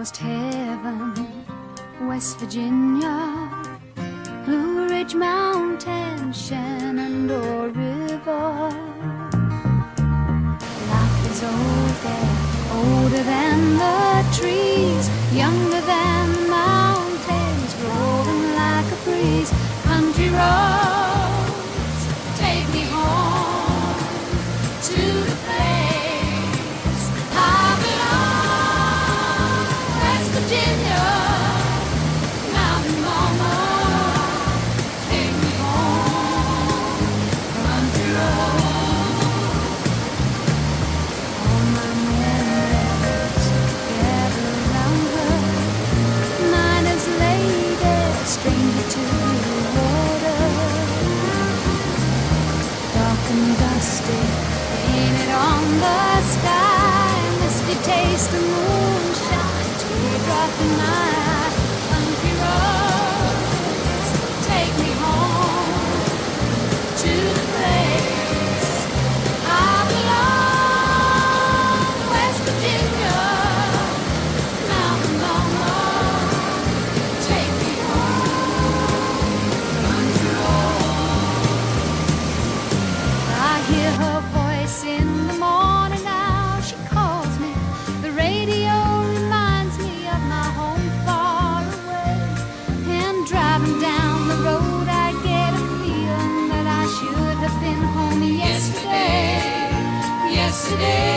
almost heaven. West Virginia, Blue Ridge Mountain, Shenandoah River. Life is old there, older than the trees, younger than the mountains, rolling like a breeze. Country roads, take me home to the place I belong. West Virginia, mountain mama, take me home. Country roads, all my memories gather around her. Miner's lady, stranger to the water, dark and dusty, painted on the sky, misty taste of moonshine, teardrop in my eye. Country roads, take me home to the place I belong. West Virginia, mountain mama, take me home. Country roads. I hear her voice in the morning now. She calls me. The radio reminds me of my home far away. And driving down the road, I get a feeling that I should have been home yesterday. Yesterday.